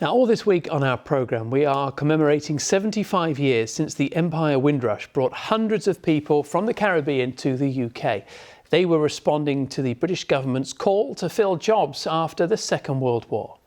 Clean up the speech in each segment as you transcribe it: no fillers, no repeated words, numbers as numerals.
Now, all this week on our programme, we are commemorating 75 years since the Empire Windrush brought hundreds of people from the Caribbean to the UK. They were responding to the British government's call to fill jobs after the Second World War.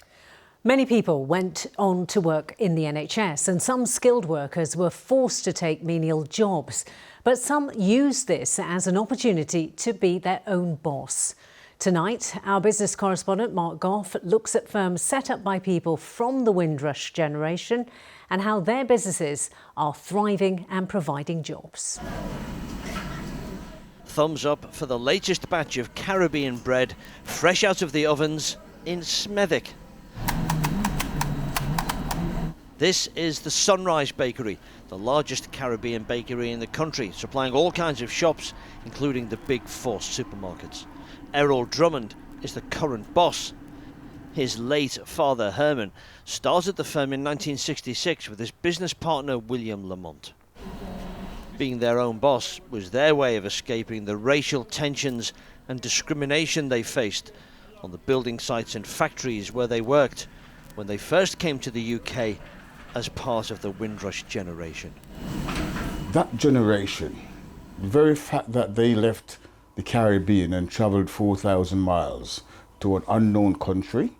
Many people went on to work in the NHS, and some skilled workers were forced to take menial jobs. But some used this as an opportunity to be their own boss. Tonight, our business correspondent Mark Goff looks at firms set up by people from the Windrush generation and how their businesses are thriving and providing jobs. Thumbs up for the latest batch of Caribbean bread, fresh out of the ovens in Smethwick. This is the Sunrise Bakery, the largest Caribbean bakery in the country, supplying all kinds of shops, including the big four supermarkets. Errol Drummond is the current boss. His late father, Herman, started the firm in 1966 with his business partner, William Lamont. Being their own boss was their way of escaping the racial tensions and discrimination they faced on the building sites and factories where they worked when they first came to the UK as part of the Windrush generation. That generation, the very fact that they left the Caribbean and travelled 4,000 miles to an unknown country,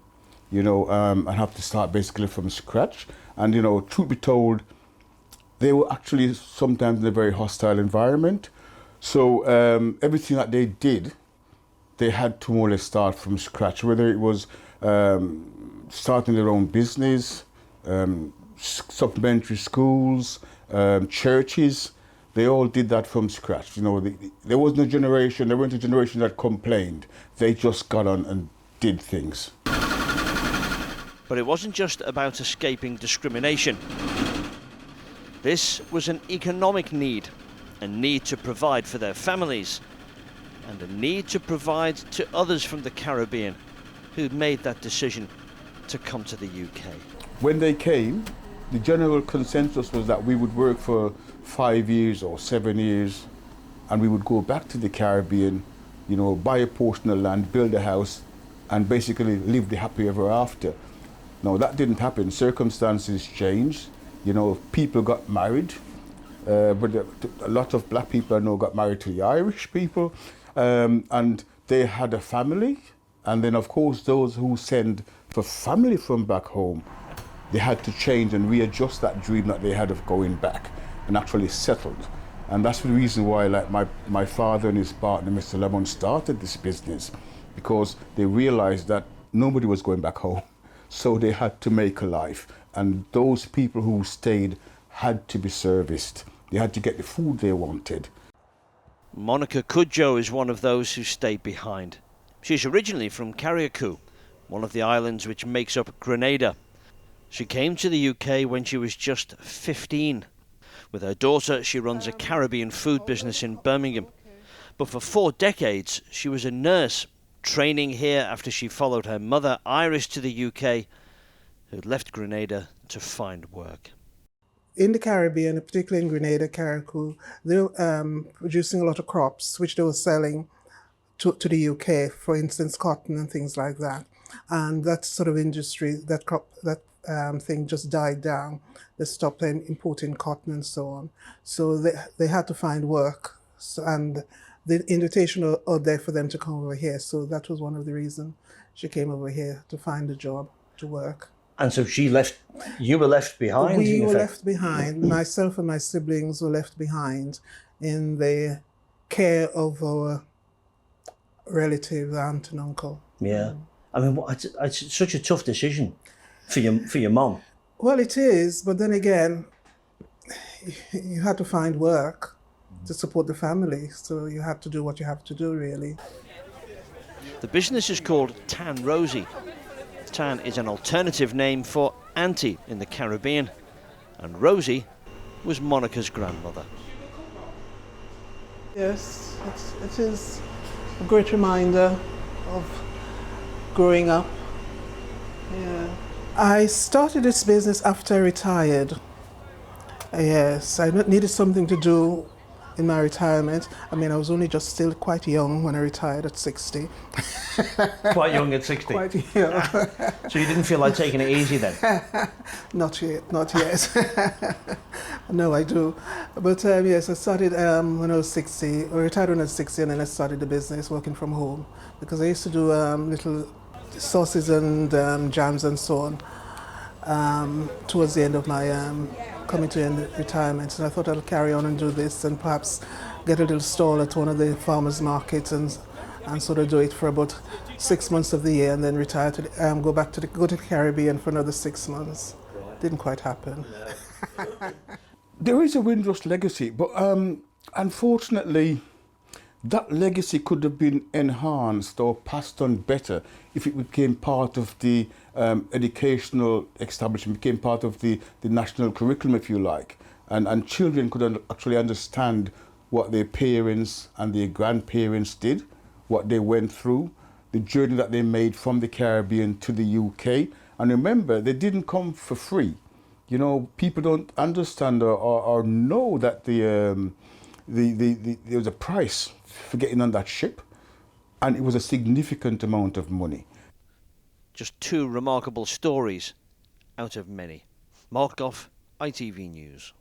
and have to start basically from scratch. And, truth be told, they were actually sometimes in a very hostile environment. So everything that they did, they had to more or less start from scratch, whether it was starting their own business, supplementary schools, churches. They all did that from scratch. There wasn't a generation, there weren't a generation that complained. They just got on and did things. But it wasn't just about escaping discrimination. This was an economic need, a need to provide for their families, and a need to provide to others from the Caribbean who'd made that decision to come to the UK. When they came, the general consensus was that we would work for 5 years or 7 years, and we would go back to the Caribbean, buy a portion of land, build a house, and basically live the happy ever after. No, that didn't happen. Circumstances changed. People got married, but a lot of black people I know got married to the Irish people, and they had a family. And then, of course, those who send for family from back home, they had to change and readjust that dream that they had of going back and actually settled. And that's the reason why, my father and his partner, Mr. Lemon, started this business, because they realized that nobody was going back home. So they had to make a life. And those people who stayed had to be serviced. They had to get the food they wanted. Monica Cudjoe is one of those who stayed behind. She's originally from Carriacou, one of the islands which makes up Grenada. She came to the UK when she was just 15. With her daughter, she runs a Caribbean food business in Birmingham. But for 4 decades, she was a nurse, training here after she followed her mother, Iris, to the UK, who'd left Grenada to find work. In the Caribbean, particularly in Grenada, Carriacou, they were producing a lot of crops, which they were selling to the UK, for instance, cotton and things like that. And that sort of industry, that thing just died down. They stopped importing cotton and so on. So they had to find work, and the invitation was there for them to come over here. So that was one of the reasons she came over here, to find a job, to work. And so you were left behind? We were left behind. Myself and my siblings were left behind in the care of our relative, aunt and uncle. Yeah. I mean, it's such a tough decision for your mum. Well, it is, but then again, you had to find work to support the family, so you have to do what you have to do, really. The business is called Tan Rosie. Tan is an alternative name for auntie in the Caribbean, and Rosie was Monica's grandmother. Yes, it is a great reminder of growing up. Yeah. I started this business after I retired. Yes, I needed something to do in my retirement. I mean, I was only just still quite young when I retired at 60. Quite young at 60. Quite young. So you didn't feel like taking it easy then? Not yet, not yet. No, I do. But yes, I started when I was 60, I retired when I was 60, and then I started the business working from home, because I used to do little sauces and jams and so on towards the end of my coming to end retirement. And I thought I'll carry on and do this and perhaps get a little stall at one of the farmers markets and sort of do it for about 6 months of the year, and then retire to go to the Caribbean for another 6 months. Didn't quite happen. There is a Windrush legacy, but unfortunately, that legacy could have been enhanced or passed on better if it became part of the educational establishment, became part of the national curriculum, if you like, and children could actually understand what their parents and their grandparents did, what they went through, the journey that they made from the Caribbean to the UK. And remember, they didn't come for free. You know, people don't understand or know that there was a price for getting on that ship, and it was a significant amount of money. Just two remarkable stories out of many. Mark Goff, ITV News.